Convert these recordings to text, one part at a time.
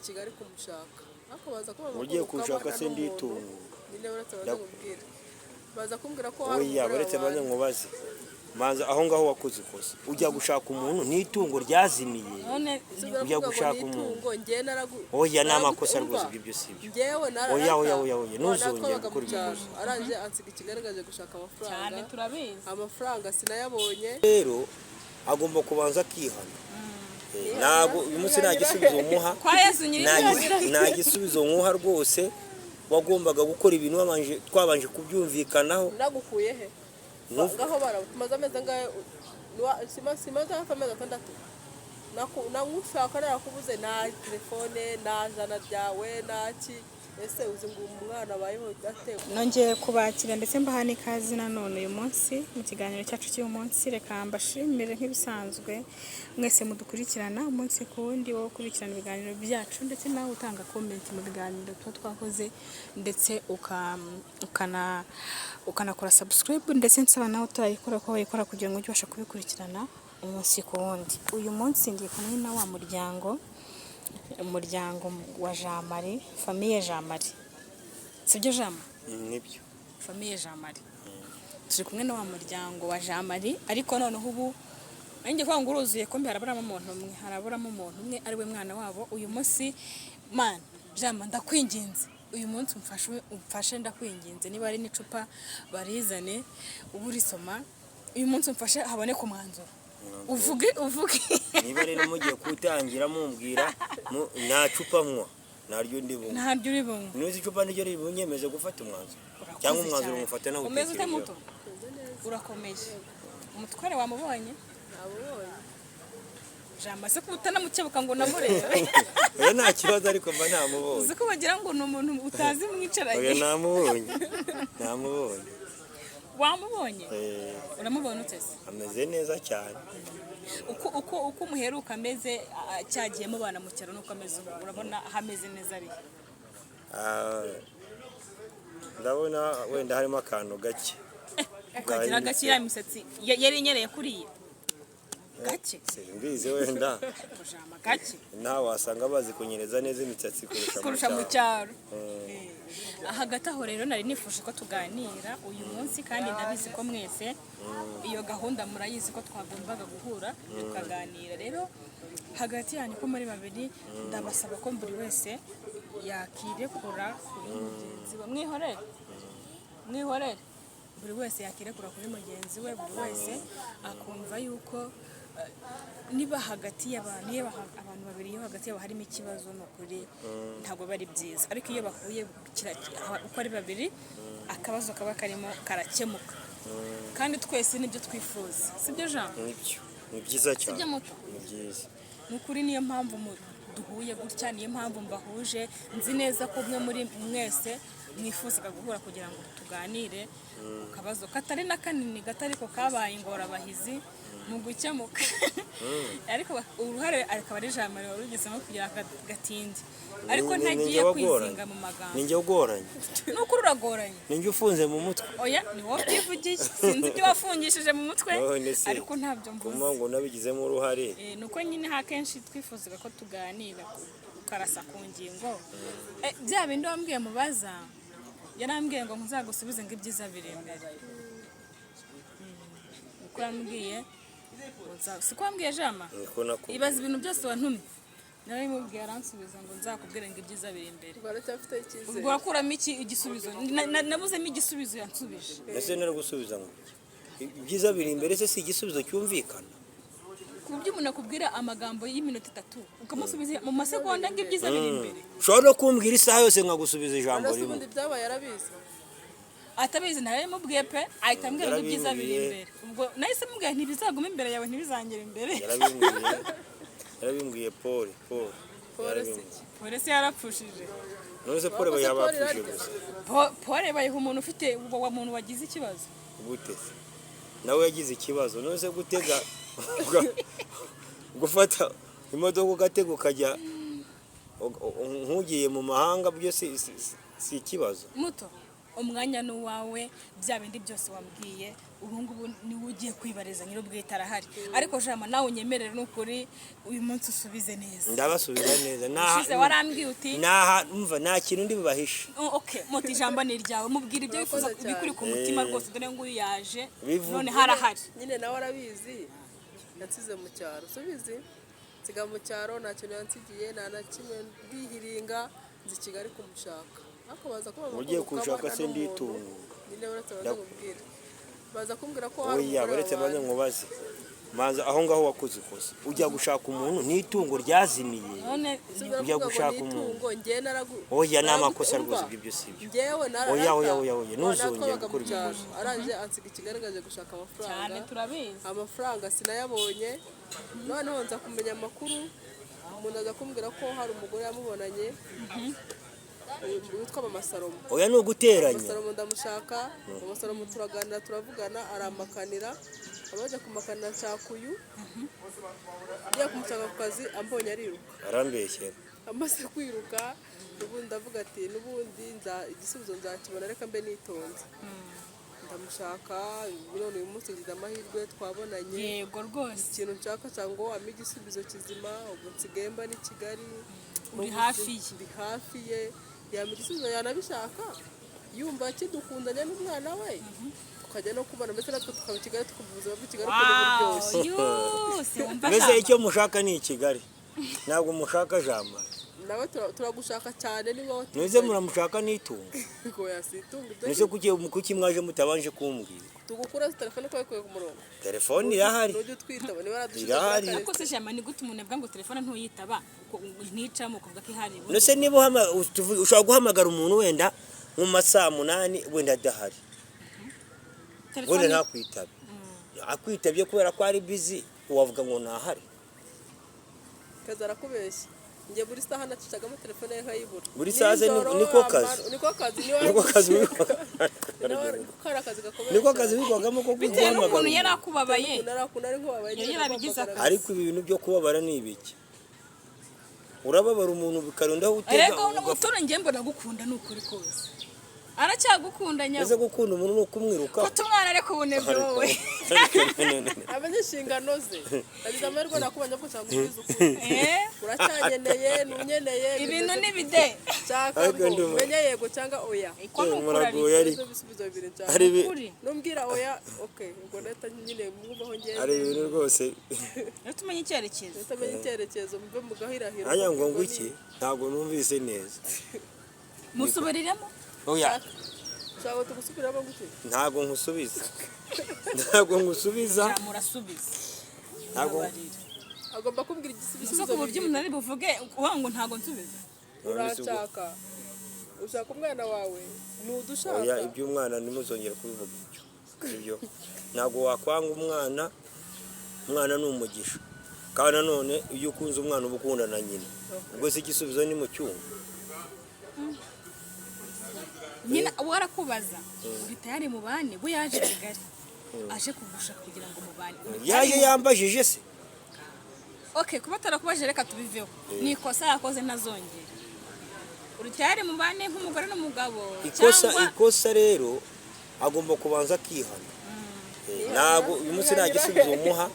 Kigali kumushaka ariko baza ko ugiye kushaka se nditungo nyine uretse bazakubwira baza kumbwira ko oya baretse baze nkubaze manza aho ngaho wakoze ikosa ujya gushaka umuntu n'itungo ryazimiye ujya gushaka umuntu oya namakosa rwose ibyo sibyo ngewe oya ntuzongere gukora ibyo aranje ansiga ikigaragaje gushaka amafaranga cyane turabizi amafaranga sinayabonye rero agomba kubanza akihana ntabwo uyu munsi nta gisubizo umuha nta gisubizo umuha rwose wagombaga gukora ibintu twabanje kubyumvikanaho nagukuye he ngaho baratumaze ameze ngahe simaze hafi amezi 6 nagushaka narakubuze na telefone na jana ryawe naki ese uzi ngo umwana abayeho atewe nongeye kubakira ndetse mbaha n'ikazi nanone uyu munsi mu kiganiro cyacu cy'uyu munsi reka mbashimire nk'ibisanzwe mwese mudukurikirana umunsi ku wundi wo gukurikirana ibiganiro byacu ndetse nawe utanga comment mu biganiro twakoze ndetse ukanakora subscribe ndetse nsaba nawe utayikora ko wayikora kugira ngo ujye ubasha kubikurikirana umunsi ku wundi. Uyu munsi ndi kumwe na wa umuryango wa Jean Marie, famille Jean Marie. Sibyo Jean? Nibyo. Famille Jean Marie. Turi kumwe na wa muryango wa Jean Marie ariko noneho ubu nanjye kwa nguruzuye ko mbiharaburamo umuntu umwe ari we mwana wabo. Uyu munsi man Jean ndakwinginze uyu munsi umfashe ndakwinginze niba ari n'icupa barizane ubu risoma uyu munsi umfashe haboneka umwanzuro uvuge niba rero mugiye kutangira mumbwira nta cupa mwa naryo ndibunye ntabyo uribunye nuzi cupa niryo ribunyemeze gufata umwanzuro cyangwa umwanzuro umufata naho umeze ute muto urakomeje umutware wamubonye Jama se kutana mukebuka ngo namurebe oya nta kibazo ariko mba ntamubonye uzi ko bagira ngo n'umuntu utazi mwicaranye oya namubonye wamubonye uramubona utese ameze neza cyane uko umuheruka ameze cyagiye mubana mu cyaro nuko ameze urabona hameze neza ari ndabona wenda harimo akantu gake kagira gake ya misatsi yari inyereye kuriye gake simbize wenda kujama gake nawe wasanga bazi kunyereza neza imisatsi kurusha mu cyaro hagati aho rero nari nifuje ko tuganira uyu munsi kandi ndabizi ko mwese iyo gahunda murayizi ko twagombaga guhura tukaganira rero hagati yanyu ko muri babiri ndabasaba ko buri wese yakirekura kuri mugenzi we mwihorere buri wese yakirekura kuri mugenzi we buri wese akumva yuko niba hagati y'abantu abantu babiri iyo hagati yabo harimo ikibazo n'ukuri ntabwo bari byiza ariko iyo bahuye uko ari babiri akabazo kaba karimo karakemuka kandi twese nibyo twifuza sibyo Jean nibyo ni byiza cyane sibyo muto ni byiza n'ukuri niyo mpamvu duhuye gutya niyo mpamvu mbahuje nzi neza ko umwe muri mwese mwifuzaga guhura kugira ngo tuganire kabazo katari na kanini gatariko kabaye ingorabahizi mu gukemuka ariko uruhare akaba ari Jean Marie warugisemo kugira gatindi ariko ntagiye kwizinga mu magambo ninjye ugoranye nuko uragoranye ninjye ufunze mu mutwe oya ni wowe ukivugiye sinzi ibyo wafungishije mu mutwe ariko ntabyo mvuze kuma ngo nabigizemo uruhare nuko nyine hakenshi twifuzaga ko tuganira ukarasa ku ngingo bya bindi wambwiye mubaza yarambwiye ngo nzagusubize ngo ibyiza biri imbere uko yambwiye siko wambwiye Jama ibaza ibintu byose wantumye nawe mubwiye aransubiza ngo nzakubwire ngo ibyiza biri imbere baracyafite icyizere ubwo wakuramo igisubizo nabuzemo igisubizo yansubije ese nari gusubiza ngo ibyiza biri imbere se si igisubizo cyumvikana kubyo umuntu akubwira amagambo y'iminota 3 ukamusubiza mu masegonda ngo ibyiza biri imbere ushobora kumbwira isaha yose nkagusubiza ijambo rimwe ubundi byabaye yarabizi atabizi nawe mubwiye pe ahita ambwira ngo ibyiza biri imbere ubwo nahise mubwiye ntibizaguma imbere yawe ntibizangire imbere yarabimbwiye Paul se yarapfushije none Paul bayabapfushije gusa Paul bayiha umuntu ufite uwo muntu wagize ikibazo gute nawe yagize ikibazo none se gutega gufata imodoka ugatega ukajya nkugiye mu mahanga byo si ikibazo muto umwanya n'uwawe bya bindi byose wambwiye ubu ngubu niwe ugiye kwibariza nyir'ubwite arahari ariko jama nawe unyemerere n'ukuri uyu munsi usubize neza. Ndabasubiza neza. Ushize warambwiye uti umva nta kintu ndi bubahishe. Okay, moti ijambo ni iryawe mubwira ibyo wifuza bikuri ku mutima rwose dore ngo uyu yaje none harahari. Nyine nawe arabizi yansize mu cyaro subizi nsiga mu cyaro nta kintu yansigiye nta na kimwe ndihiringa nzi Kigali kumushaka ariko baza kuba ugiye kushaka se nditungo nyine baratubwira baza kumbwira ko oya baretse bane nkubaze manza aho ngaho wakoze ikosa ujya gushaka umuntu n'itungo ryazimiye ujya gushaka umuntu ngiye naragu oya namakosa rwose ibyo sibyo ngewe oya ntuzongere gukora ibyo aranje ansiga ikigaragaje gushaka amafaranga cyane turabizi amafaranga sinayabonye noneho nza kumenya amakuru umuntu aza kumbwira ko hari umugore yamubonanye witwa Mama Salomo. Oya ni uguteranya. Mama Salomo ndamushaka, Mama Salomo turaganira turavugana aramakanira, amaze kumakanira nshaka uyu. Ngiye kumushaka ku kazi ambonye ariruka. Arambeshyera. Amaze kwiruka ubundi ndavuga ati n'ubundi igisubizo nzakibona reka mbe nitonze. Ndamushaka none uyu munsi ngize amahirwe twabonanye. Yego rwose. Ikintu nshaka cyangwa ampa igisubizo kizima ubu nsigemba ni Kigali. Uri hafi ye. Ndi hafi ye. Yamigisubizo yanabishaka yumva kidukundanye n'umwana we tukajya no kubana mbese natwe tukaba Kigali tukuvuza bwa Kigali ko byose mbese icyo mushaka ni Kigali ntabwo mushaka jama nawe turagushaka cyane ni wowe nize muramushaka n'itungo ngo yasitunga mbese kuki mwaje mutabanje kumbwira tugukura telefone kwawe ku murongo telefone irahari n'ujye twitaba ni irahari ariko se jama ni gute umuntu avuga ngo telefone ntuyitaba nticamo kuvuga ko ihari nose niba ushobora guhamagara umuntu wenda mu masaa 8 wenda adahari wenda ntakwitabe akwitabye kubera ko ari busy wavuga ngo ntahari kazara kubeshya ngiye buri saha nacicagamo telefone ye nkayibura buri saha niko kazi niko kazi bikogamo ko guhamagara umuntu yarakubabaye yarabigize akazi ariko ibi bintu byo kubabara ni ibiki urababara umuntu bikarondaho utega ariko n'umutore ngiye mbona gukunda n'ukuri kose aracyagukunda nyawe eze gukunda umuntu no kumwiruka ko tumwana ariko ubunebwe wowe abanyishingano ze agize amarwa nakubanya ko cyangwa ubizi uracyanyeneye nunyeneye ibintu nibide cyaka menye yego cyangwa oya iko muragoye ari bisubizo bibiri cyane ari numbwira oya okay ubwo neta nyine mwumvaho ngiye ari ibintu rwose tumenye icyerekezo tumenye icyerekezo mbe mugahirahira anya ngo ngwiki ntabwo numvise neza musubiriremo oya cyangwa tugusubiramo gute ntabwo nkusubiza murasubiza ntabwo agomba kumbwira igisubizo soko buryo umuntu ari buvuge wangu ntabwo nsubiza urashaka ushaka umwana wawe nudushaka oya ibyo umwana nimuzongera kubivuga ibyo ntabwo wakwanga umwana ni umugisha kandi none iyo ukunze umwana uba ukunda na nyina ubwo se igisubizo ni mu cyumba nyina warakubaza uri tayari mu bane bo yaje Kigali aje kugushaka kugira ngo mubane yaje yambajije se okay kuba tarakubaje reka tubiveho nikosa yakoze nazongera uri tayari mu bane nk'umugore n'umugabo ikosa rero agomba kubanza akihana ntabwo uyu munsi nta gisubizo umuha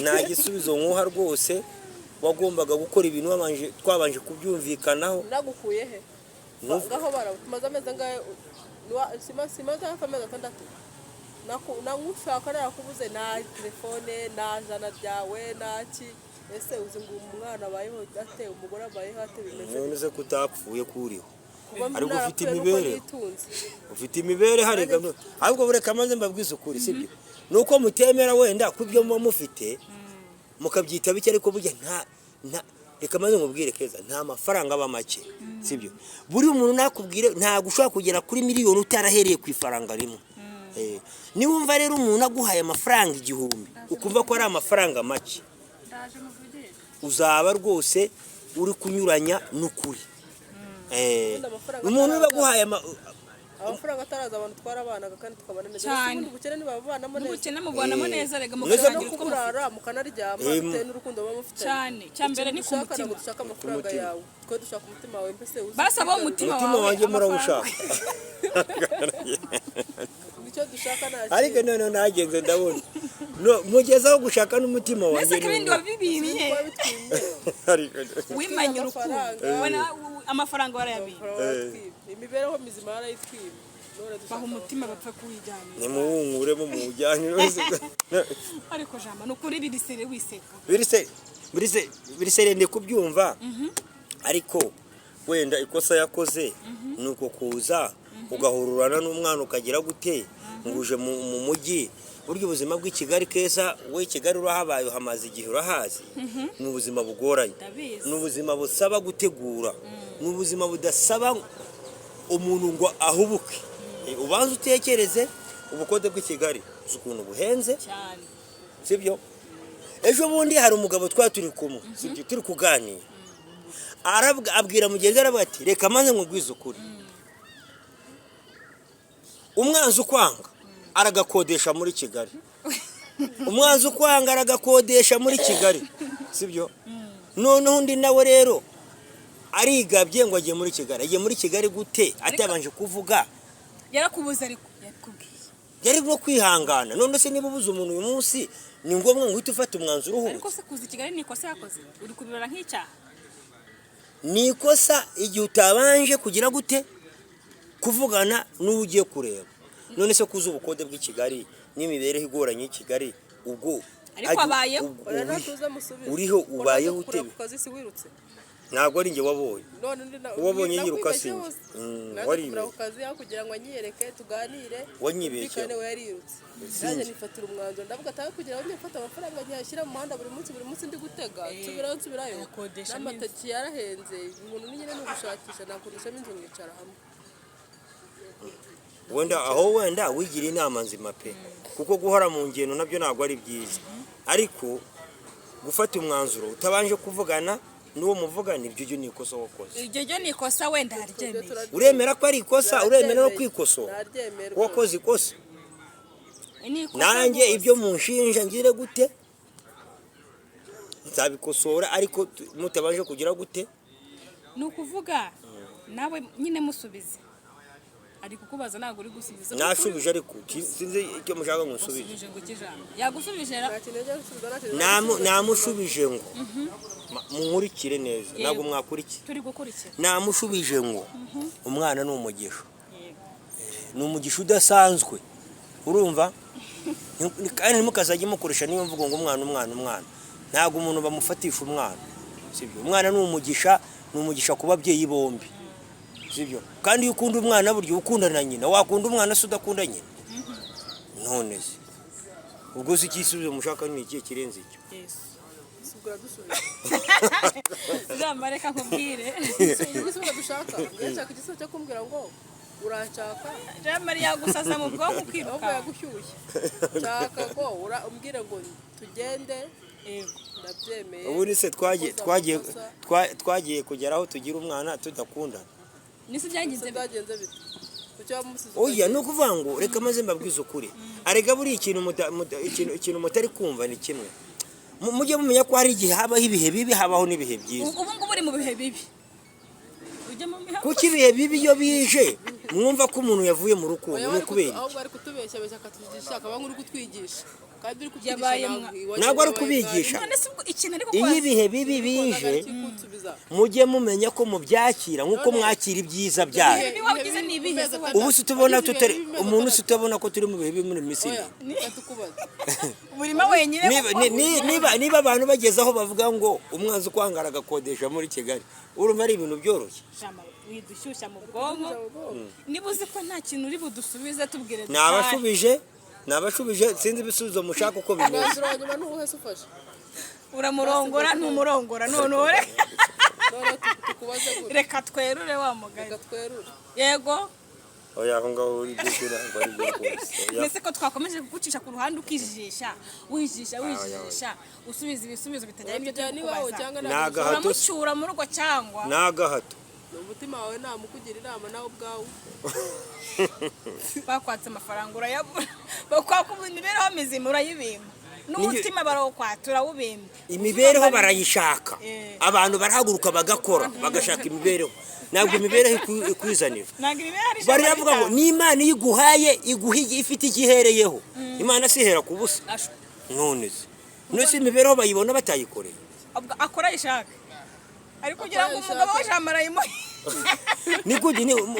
nta gisubizo umuha rwose wagombaga gukora ibintu twabanje kubyumvikanaho nagukuye he ngaho baratumaze ameze ngahe simaze hafi amezi 6 nagushaka narakubuze na telefone na jana ryawe naki ese uzi ngo umwana abayeho ate umugore abayeho ate bimeze none se kutapfuye kuriho ariko ufite imibere harega ahubwo bureka maze mbabwiza ukuri sibyo nuko mutemera wenda kubyo mufite mukabyita bike ariko burya nta reka maze ngubwire keza nta mafaranga aba make sibyo buri umuntu nakubwire nta gushaka kugera kuri miliyoni utarahereye ku ifaranga rimwe ni wumva rero umuntu aguhaye amafaranga 1000 ukumva ko ari amafaranga make uzaba rwose uri kunyuranya n'ukuri umuntu baguhaye amafaranga ataraza abantu twarabanaga kandi tukabana neza Cyane. ubundi ubukene ntibabanamo neza ubukene mubanamo neza rega no mukagira uko kurara mukanaryama bitewe n'urukundo baba mufite cyane cyambere ni ku mutima dushaka amafaranga yawe twe dushaka umutima wawe mbese basaba umutima umutima wawe wanjye murawushaka nicyo dushaka nta ariko none nagenze ndabona mugezaho gushaka n'umutima wanjye mbese kandi wabibimiye wimanye urukundo ubona amafaranga warayabimye imibereho mizima yarayitwima baha umutima bapfa kuwijyanira nimuwunguremo muwujyane ariko jama nukuri birisere wiseka birisere ndi kubyumva ariko wenda ikosa yakoze nuko kuza ugahururana n'umwana ukagira gute nguje mu mujyi buryo ubuzima bw'i Kigali keza we Kigali urahabaye hamaze igihe urahazi ni ubuzima bugoranye ni ubuzima busaba gutegura ni ubuzima budasaba umuntu ngo ahubuke ubanza utekereze ubukode bw'i Kigali ukuntu buhenze cyane sibyo ejo bundi hari umugabo turi kumwe sibyo turi kuganira abwira mugenzi aravuga ati reka maze nkugwize ukuri umwanzi ukwanga aragakodesha muri Kigali umwanzi ukwanga aragakodesha muri Kigali sibyo noneho undi nawe rero arigabye ngo agiye muri Kigali agiye muri Kigali gute atabanje kuvuga yarakubuza ariko yakubwiye yari no kwihangana none se niba ubuze umuntu uyu munsi ni ngombwa ngo uhite ufata umwanzuro uhuye ariko se kuza Kigali ni ikosa yakoze uri kubibara nk'icyaha ni ikosa igihe utabanje kugira gute kuvugana n'ugiye kureba none se kuza ubukode bw'i Kigali n'imibereho igoranye i Kigali ubwo ariko abayeho uriho ubayeho ute ntabwo ari njye wabonye wabonye yiruka sinzi wari kazi kugira ngo anyereke tuganire wanyibeshye we yarirutse nanjye nifatira umwanzuro ndavuga atawe kugira ngo njye amafaranga nkiyashyira mu muhanda buri munsi ndi gutega nsubirayo n'amataki yarahenze umuntu nyine no gushakisha nakodeshamo inzu mwicara hamwe wenda wigira inama nzima pe kuko guhora mu ngendo nabyo ntabwo ari byiza ariko gufata umwanzuro utabanje kuvugana n'uwo muvugana ibyo ni ikosa wakoze ibyo ni ikosa wenda haryemeye uremera ko ari ikosa uremera no kwikosora wakoze ikosa nanjye ibyo munshinja ngire gute nzabikosora ariko mutabanje kugira gute ni ukuvuga nawe nyine musubize ari kukubaza ntabwo uri gusubiza nashubije ariko sinzi icyo mushaka ngo nsubije yagusubije namushubije ngo munkurikire neza ntabwo mwakurikiye turi gukurikira namushubije ngo umwana ni umugisha ni umugisha udasanzwe urumva kandi ntimukazajye mukoresha niyo mvugo ngo umwana ntabwo umuntu bamufatisha umwana sibyo umwana ni umugisha ku babyeyi bombi sibyo kandi iyo ukunda umwana buryo ukunda na nyina wakunda umwana se udakunda nyina none se ubwo se ikisubizo mushaka ni ikihe kirenze icyo zamareka nkubwire igisubizo dushaka yashaka igisubizo cyo kumbwira ngo urashaka Jean-Marie yagusaza mu bwonko kwiruka yagushyushye nshaka ngo umbwire ngo tugende ndabyemeye ubu se twagiye kugera aho tugira umwana tudakundana nisi byagenze bite oya no kuvuga ngo reka maze mbabwize ukuri arega buri ikintu mutari kumva ni kimwe mujye mumenya ko hari igihe habaho ibihe bibi habaho n'ibihe byiza ubu ngubu uri mu bihe bibi kuko ibihe bibi iyo bije mwumva ko umuntu yavuye mu rukundo ni ukubera ahubwo ari kutubeshya akatugisha akaba nk'uri kutwigisha kandi uri kutwigisha ntabwo ari kubigisha iyo ibihe bibi bije mujye mumenya ko mubyakira nk'uko mwakira ibyiza byayo ubu se tubona tutari umuntu se tubona ko turi mu bihe bibi muri Misiri burima wenyine niba abantu bageze aho bavuga ngo umwanzi ukwangara agakodesha muri Kigali urumva ari ibintu byoroshye widushyushya mu bwonko niba uzi ko nta kintu uri budusubize tubwire nabashubije sinzi ibisubizo mushaka uko bimeze uramurongora ntumurongora none reka twerure wa mugari yego oya aho ngaho uri gukira ngo ari byo rwose mbese ko twakomeje kugucisha ku ruhande ukijijisha wijisha usubiza ibisubizo bitajyanye n'ibyo turi kubaza uramucyura mu rugo cyangwa ni agahato umutima wawe namukugira inama nawe ubwawe bakwatse amafaranga urayabura bakwaka imibereho mizima urayibimba n'umutima barawukwata urawubimba imibereho barayishaka abantu barahaguruka bagakora bagashaka imibereho ntabwo imibereho ikwizanira baravuga ngo n'Imana iguhaye iguhiye ifite igihereyeho Imana sihera ku busa none se imibereho bayibona batayikoreye akora ishaka ariko kugira ngo umugabo w'ijamara yimuhe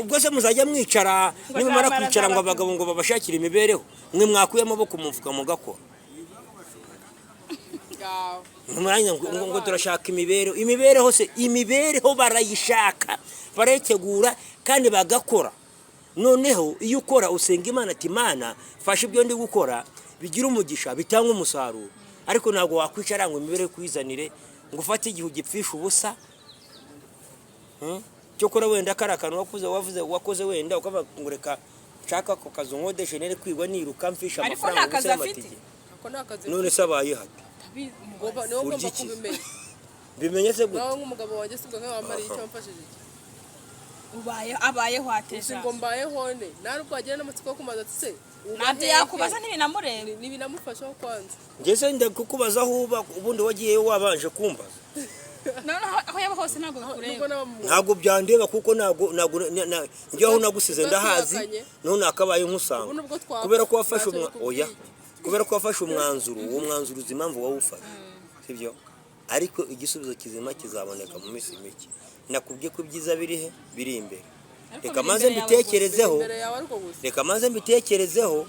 ubwo se muzajya mwicara nimumara kwicara ngo abagabo ngo babashakire imibereho mwe mwakuye amaboko mu mufuka mugakora ngo turashaka imibereho se imibereho barayishaka barayitegura kandi bagakora noneho iyo ukora usenga Imana ati Imana fasha ibyo ndi gukora bigira umugisha bitanga umusaruro ariko ntabwo wakwicara ngo imibereho kwizanire ngo ufate igihe ugipfisha ubusa cyo kora wenda karakantu wakoze wenda ukabangureka nshaka ko kazo nkodeshe nere kwigwa niruka mfisha amafaranga ariko ntakazi none se abaye hati bimenye se gute nawe nk'umugabo wanjye sibwo nk'abamariye icyo mfashije abayeho ateja ngo mbayeho ne narubwo agira n'amatsiko yo kumaza ati se nabyo yakubaza ntibinamureba ntibinamufashaho kwanza ngeze ndakukubaza aho uba ubundi wagiye wabanje kumbaza aho yaba hose ntabwo bikureba ntabwo byandeba kuko ntabwo njyaho nagusize ndahazi none akabaye nkusanga kubera ko wafashe umwanzuro uwo mwanzuro uzi impamvu wawufashe sibyo ariko igisubizo kizima kizaboneka mu minsi mike nakubwiye ko ibyiza biri imbere reka maze mbitekerezeho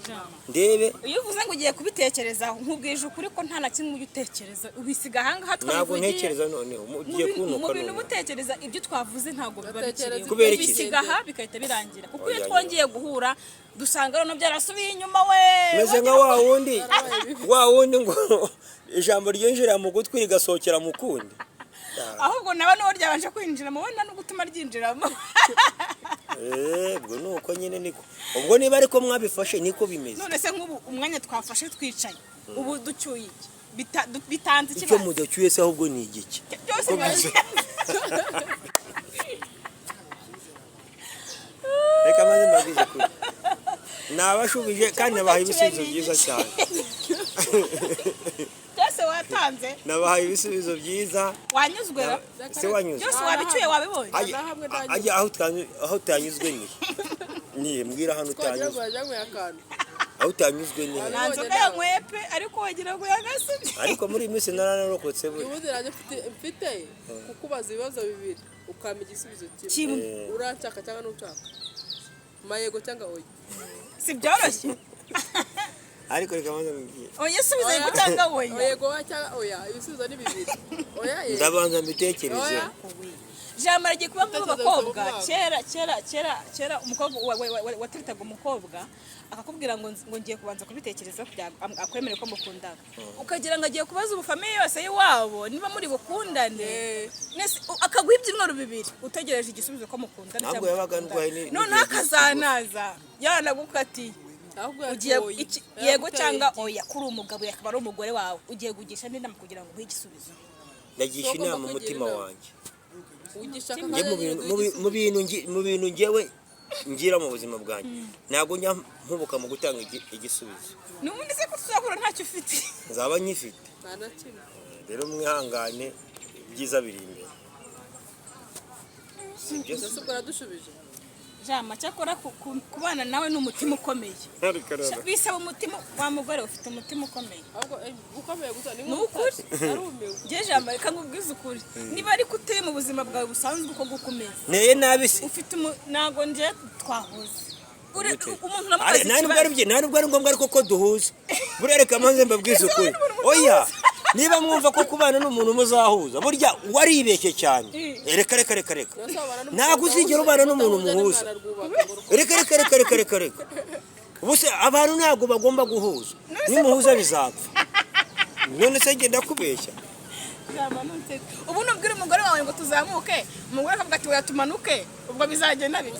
ndebe iyo uvuze ngo ugiye kubitekerezaho nkubwije ukuri ko nta na kimwe ujya utekereza ubisiga ahangaha ntabwo ntekereza none ugiye kunuka mu bintu ubutekereza ibyo twavuze ntabwo biba bikiriho kubera iki ubisiga aha bigahita birangira kuko iyo twongeye guhura dusanga rero byarasubiye inyuma we meze nka wa wundi ngo ijambo ryinjira mu gutwi rigasohokera mu kundi ahubwo naba n'uwo ryabanje kwinjiramo wenda no gutuma ryinjiramo ubwo nuko nyine niko ubwo niba ariko mwabifashe niko bimeze none se nk'ubu umwanya twafashe twicaye ubu ducyuye bitanze ikibazo icyo mudacyuye se ahubwo ni igiki reka maze mbagize kuri nabashubije kandi nabahaye ibisubizo byiza cyane byose watanze nabahaye ibisubizo byiza wanyuzwe se wanyuzwe byose wabicyuye wabibonye ajya aho utanyuzwe ni mbwira hano utanyuzwe aho utanyuzwe ni nanzo kaya nkwepe ariko wagira ngo yagasubye ariko muri iyi minsi nararokotse buri ubundi nanjye mfite kukubaza ibibazo bibiri ukama igisubizo kimwe uranshaka cyangwa ntushaka mayego cyangwa oya si byoroshye ariko reka maze mbwira oya subiza yego cyangwa oya yego cyangwa oya ibisubizo ni bibiri oya ndabanza mbitekereze jambo agiye kuba mu bakobwa kera umukobwa watiritaga umukobwa akakubwira ngo ngiye kubanza kubitekereza kugira akwemere ko mukundana ukagira ngo agiye kubaza ubufamiye yose y'iwabo niba muri bukundane akaguha ibyumweru bibiri utegereje igisubizo ko mukundana ntabwo yabaga ndwaye none akazanaza yanagukatiye ugiye yego cyangwa oya kuri umugabo yakaba ari umugore wawe ugiye kugisha n'inama kugira ngo uhe igisubizo ndagisha inama umutima wanjye mu bintu ngewe ngira mu buzima bwanjye ntabwo njya mpubuka mu gutanga igisubizo n'ubundi se ko tuzahura ntacyo ufite nzaba nyifite rero mwihangane ibyiza biri imbere sibyo se baradushubije jama cyakora kubana nawe n'umutima ukomeye bisaba umutima wa mugore ufite umutima ukomeye ahubwo ukomeye gusa ni ukuri je jama reka ngubwize ukuri niba ari kuteye mu buzima bwawe busanzwe uko gukomeza neye nabi se ufite nago nje twahuze umuntu namubaza ntabwo ari ngombwa ariko ko duhuza burereka manze mbabwize ukuri oya niba mwumva ko kubana n'umuntu muzahuza burya waribeshye cyane reka ntabwo uzigera ubana n'umuntu muhuza reka ubuse abantu ntabwo bagomba guhuza nimuhuza bizapfa none se ngenda kubeshya ubu nubwira umugore wawe ngo tuzamuke umugore akavuga ati tumanuke ubwo bizagenda bite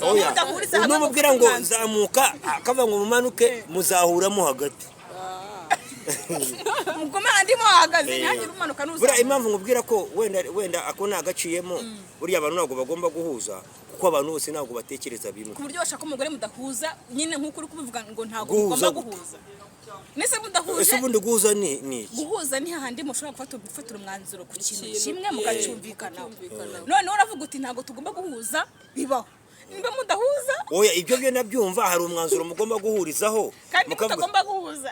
n'umubwira ngo zamuka akava ngo mumanuke muzahuramo hagati mugoma ndimo hahagaze ntihagire umanuka n'uzamuka buriya impamvu nkubwira ko wenda ako nagaciyemo buriya abantu ntabwo bagomba guhuza kuko abantu bose ntabwo batekereza bimwe, ku buryo bashaka umugore mudahuza nyine nk'uko uri kubivuga ngo ntabwo Guhuza mugomba guhuza. Nese mudahuje ese ubundi guhuza ni iki? guhuza ni hahandi mushobora gufatira umwanzuro ku kintu kimwe kimwe, mugacyumvikanaho. mukacyumvikanaho. None uravuga uti ntabwo tugomba guhuza, bibaho niba mudahuza Oya ibyo byo nabyumva, hari umwanzuro mugomba guhurizaho kandi mukavuga mutagomba guhuza.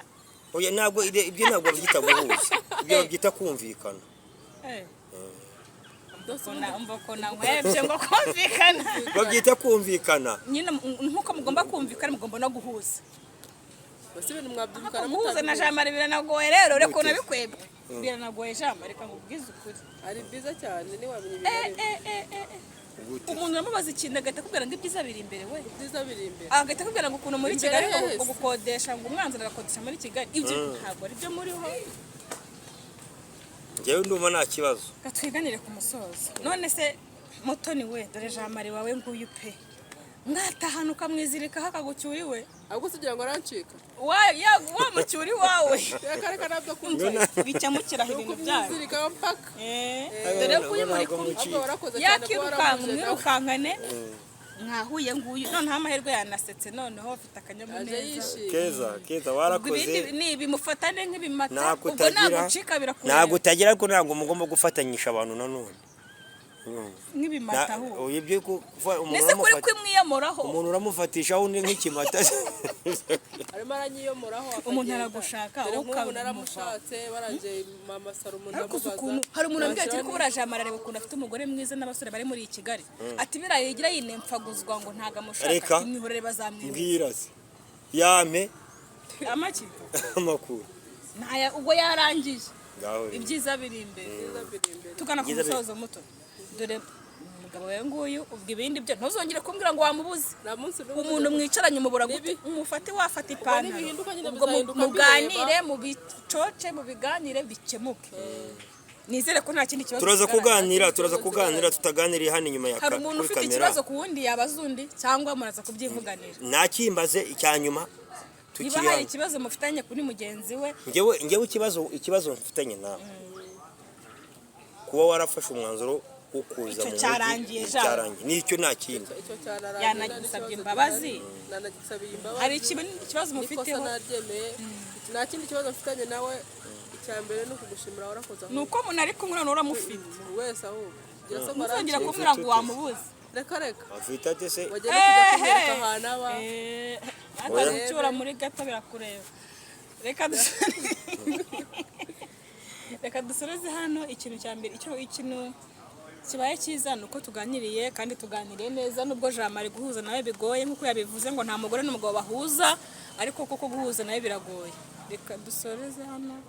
oya ntabwo ibyo ntabwo byita guhuza, ibyo byita kumvikana. Umva ko nankwebye ngo kumvikana Babyita kumvikana. nyine nk'uko mugomba kumvikana mugomba no guhuza. basi ibintu mwabyumvikana Guhuza na jamari biranagoye rero, reka unabikwebwe biranagoye jamari, reka ngubwize ukuri. ari byiza cyane niwamenya ibintu Umuntu uramubaza ikintu agahita akubwira ngo ibyiza biri imbere we, byiza biri imbere, agahita akubwira ngo ukuntu muri Kigali Imbere ngo gukodesha, ngo umwanzuro arakodesha muri Kigali, ibyo ntabwo ari byo muriho. Njyewe ndumva nta kibazo. Gatwiganire ku musozo. None se Mutoni we, dore jamari wawe nguyu pe, mwatahana ukamwizirikaho akagucyuri we, ahubwo kugira ngo arancika wa mucyuri wawe reka nabyo kumva bicamukiraho ibintu byayo. kumuzirika mpaka Dore ko uyu muri kumwe ahubwo warakoze cyane ko yakirukanka waramuje nawe umwirukankane mwahuye nguyu, noneho amahirwe yanasetse, noneho afite aje akanyamuneza. yishimye. Keza Ubwo warakoze. ibindi ni bimufatane nk'ibimata, Ntabwo ubwo utagira, nagucika birakureba ntabwo utagira, ariko ntabwo mugomba gufatanyisha abantu nanone. nk'ibimata ahubwo. Ibyo umuntu Nese kuri kwimwiyamoraho uramufatisha undi nk'ikimata. arimo aranyiyomoraho umuntu aragushaka umuntu ukamuva. naramushatse baranje mama Salomo Ariko uzi ukuntu ndamubaza hari umuntu ambwira ati ariko buriya jamari areba ukuntu afite umugore mwiza n'abasore bari muri Kigali, ati biriya yigira yinempfaguzwa ngo ntago amushaka, Reka. ati mwihorere bazamwibira Mbwira se yame amaki amakuru ntaya ubwo yarangiye. ngaho rero. Ibyiza biri imbere. biri imbere. Tugana ku Ibyiza biri- musozo muto, dore umugabo wawe nguyu, ubwo ibindi byo ntuzongere kumbwira ngo wamubuze. nta munsi n'umwe Umuntu mwicaranye mubura gute, umufate wafata ipantaro, nibihinduka nyine ubwo bizahinduka muganire, mubicoce, mubiganire, bikemuke. Nizere ko nta kindi kibazo turaza kigaragara. kuganira tutaganiriye hano inyuma ya Hari umuntu kuri ufite kamera. ikibazo ku wundi yabaza undi, cyangwa muraza kubyivuganira. Nakimbaze icya nyuma Niba tukiri hari hano. ikibazo mufitanye kuri mugenzi we, Njyewe ikibazo mfitanye nawe, kuba warafashe umwanzuro wo kuza Icyo mu cyarangiye, mujyi, Jean. cyarangiye nicyo nta kindi. icyo cyararangiye yanagusabye imbabazi. nanagisabiye imbabazi Hari ikibazo ikosa mufiteho, naryemeye nta kindi kibazo mfitanye nawe, icya mbere ni ukugushimira warakoze ni uko umuntu ari kumwe none uramufite, buri wese ahubwo gira se ntuzongera marancika kumbwira ngo wamubuze. reka Afite ate se? wagenda kujya kumwereka ahantu aba Atagucyura muri gato birakureba. Reka dusoreze hano. Ikintu cya mbere, ikintu kibaye cyiza ni uko tuganiriye, kandi tuganiriye neza, nubwo jamari guhuza nawe bigoye nk'uko yabivuze ngo nta mugore n'umugabo bahuza, ariko koko guhuza nawe biragoye. Reka dusoreze hano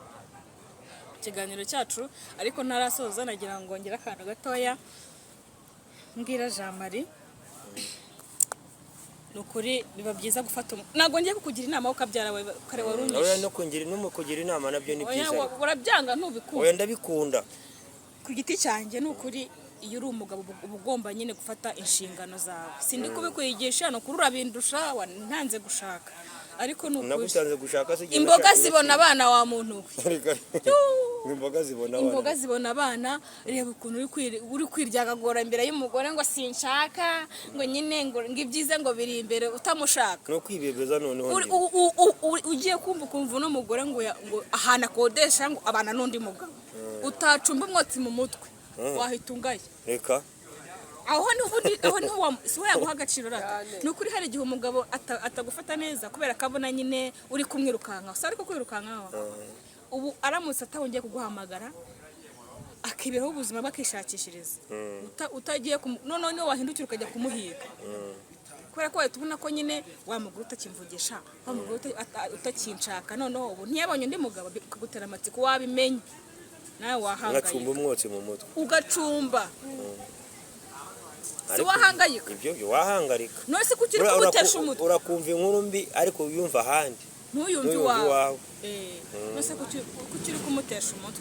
ikiganiro cyacu, ariko ntarasoza nagira ngo ngire akantu gatoya mbwira jamari. Ni ukuri biba byiza gufata ntabwo ngiye kukugira inama yo ukabyara kare warunyishe. Oya no kugira inama nabyo ni byiza. Urabyanga ntubikunda. Oya ndabikunda. Ku giti cyanjye ni ukuri, iyo uri umugabo uba ugomba nyine gufata inshingano zawe. Sindi kubikwigisha, ni ukuri urabindusha, ntanze gushaka, ariko ni ukuri Nagusanze gushaka se imboga zibona abana wa muntu we. imboga zibona abana. Reba ukuntu uri kwiryagagora imbere y'umugore ngo sinshaka, ngo nyine ngo ibyiza ngo biri imbere utamushaka. no kwibebeza noneho Ugiye kumva n'umugore ngo ahantu akodesha ngo abana n'undi mugabo, utacumba umwotsi mu mutwe, wahita ungaye. reka aho niho si we yaguha agaciro rata. Ni ukuri hari igihe umugabo atagufata neza kubera ko abona nyine uri kumwirukanka, si ariko kwirukankaho. Ubu aramutse atahongeye kuguhamagara, akiberaho ubuzima bakishakishiriza, utagiye noneho wahindukira ukajya kumuhiga, kubera ko wahita ubona ko nyine wa mugore utakimvugisha, wa mugore utakinshaka, noneho ubu ntiyabonye undi mugabo ukagutera amatsiko, wabimenya nawe wahangayika, ugacumba umwotsi mu mutwe, ugacumba. Si wahangayika, ibyo wahangarika. none se kuki uri kumutesha umutwe? Urakumva inkuru mbi ariko wiyumva ahandi, ntuyumve iwawe. None se kuki uri kumutesha umutwe?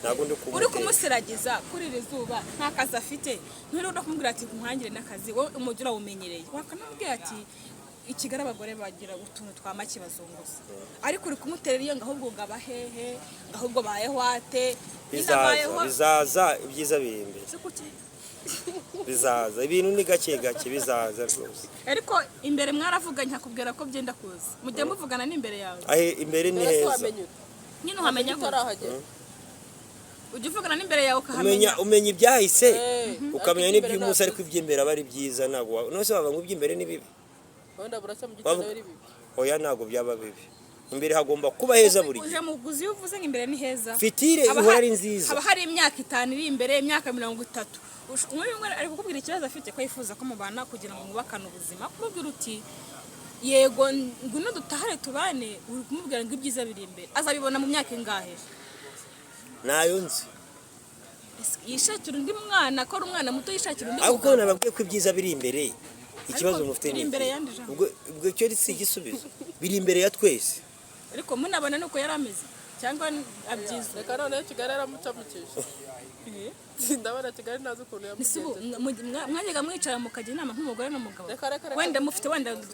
Uri kumusiragiza kuri iri zuba, nta kazi afite, nturi no kumubwira ati nkuhangire n'akazi, wowe umujyi urawumenyereye. Wakanamubwira ati i Kigali abagore bagira utuntu twa make bazunguza, ariko uri kumuterera iyo ngo ahubwo ngo abahehe, ahubwo bahehwate, bizaza ibyiza biri imbere. bizaza ibintu ni gake gake bizaza rwose. ariko imbere mwaravuganye hakubwira ko byenda kuza mujya muvugana n'imbere yawe Imbere ni heza nyine uhamenya ko ujya uvugana n'imbere yawe ukahamenya umenya ibyahise ukamenya n'iby'umunsi ariko iby'imbere aba ari byiza ntabwo nose bava ngo iby'imbere ni bibi wenda buracya mu gitondo ari bibi oya ntabwo byaba bibi imbere hagomba kuba heza buri uje muguzi uvuze ngo imbere ni heza fitire ihora ari nziza haba hari imyaka 5 iri imbere imyaka 30 umwe ari kukubwira ikibazo afite ko yifuza ko mubana kugira ngo mubakane ubuzima kumubwira uti yego ngwino dutahare tubane uri kumubwira ngo ibyiza biri imbere azabibona mu myaka ingahe nayo nzi yishakira undi mwana ko ari umwana muto yishakira undi ahubwo nababwiye ko ibyiza biri imbere ikibazo mufite ni ubwo cyo si igisubizo biri imbere ya twese ariko munabona nuko yari ameze cyangwa abyiza reka none Kigali aramucamukije ndabona Kigali nazi ukuntu yamugenze mwajyaga mwicara mukajya inama nk'umugore n'umugabo wenda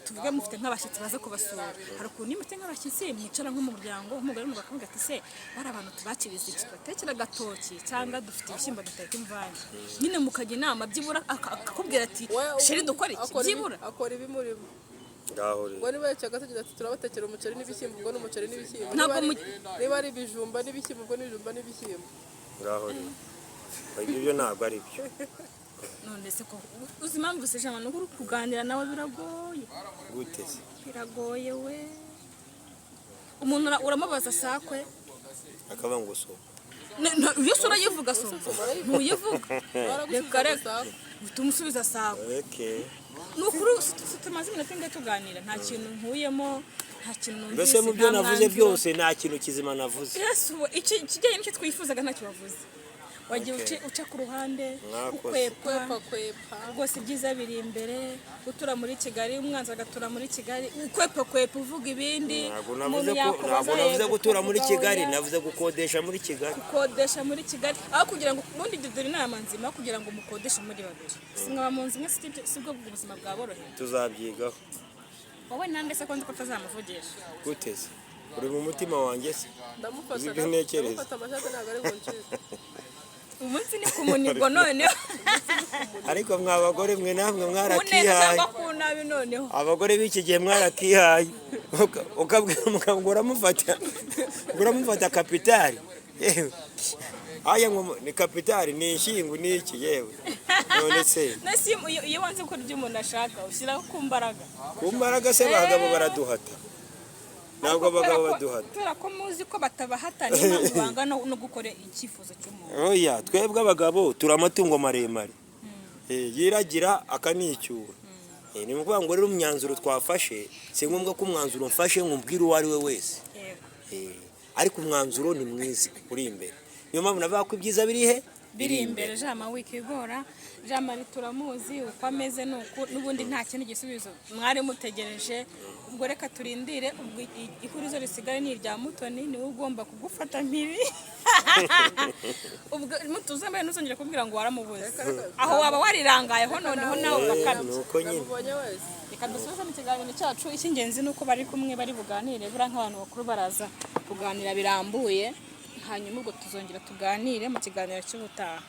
tuvuge mufite nk'abashyitsi baza kubasura hari ukuntu mufite nk'abashyitsi mwicara nk'umuryango umugore n'umugabo akavuga ati se bari abantu tubakiriza iki batekera agatoki cyangwa dufite ibishyimbo duteka imvange nyine mukajya inama byibura akakubwira ati sheri dukora iki byibura akora ibimurimo ngo niba yacaga tugira ati turabatekera umuceri n'ibishyimbo ubwo n'umuceri n'ibishyimbo niba ari ibijumba n'ibishyimbo ubwo n'ibijumba n'ibishyimbo ngaho ibyo ntabwo ari byo none se ko uzi impamvu se jamana uri kuganira nawe biragoye gute se biragoye we umuntu uramubaza sakwe akaba ngo so iyo sura yivuga so ntuyivuga reka reka tumusubiza sakwe nukuri tumaze iminota ingahe tuganira nta kintu nkuyemo nta kintu numvise mbese mu byo navuze byose nta kintu kizima navuze ikijyanye n'icyo twifuzaga ntacyo wavuze wagiye uca ku ruhande ukwepa rwose ibyiza biri imbere gutura muri Kigali umwanzi agatura muri Kigali ukwepa uvuga ibindi ntabwo navuze gutura muri Kigali navuze gukodesha muri Kigali aho kugira ngo ubundi dore inama nzima kugira ngo mukodeshe muri babiri simwaba mu nzu imwe sibwo ubuzima bwaboroheye tuzabyigaho wowe nande se konzi ko tazamuvugisha gute se uri mu mutima wanjye se ndamufasha amashati ntabwo ari bunjize umunsi ni ku munigo noneho ariko mwabagore mwe namwe mwarakihaye abagore b'iki gihe mwarakihaye ukabwira umugabo ngo uramufata kapitali yewe aya ngo ni kapitali ni inshingu ni iki yewe none se iyo wanze ko ibyo umuntu ashaka ushyiraho ku mbaraga se abagabo baraduhata ntabwo abagabo baduhata kubera ko muzi ko batabahata niyo mpamvu banga no gukora icyifuzo cy'umuntu oya twebwe abagabo turi amatungo maremare yiragira akanicyura ni ukuvuga ngo rero umwanzuro twafashe si ngombwa ko umwanzuro mfashe nkubwire uwo ari we wese ariko umwanzuro ni mwiza uri imbere niyo mpamvu navuga ko ibyiza biri imbere jama wikigora jama turamuzi uko ameze n'ubundi nta kintu gisubizo mwari mutegereje ubwo reka turindire ubwo ihurizo risigaye ni irya Mutoni niwe ugomba kugufata mpiri ubwo mutuzambaye nuzongera kubwira ngo waramubuze aho waba warirangayeho noneho nawe ugakabye nuko nyine reka dusoze mu kiganiro cyacu icy'ingenzi nuko bari kumwe bari buganire bura nk'abantu bakuru baraza kuganira birambuye hanyuma ubwo tuzongera tuganire mu kiganiro cy'ubutaha.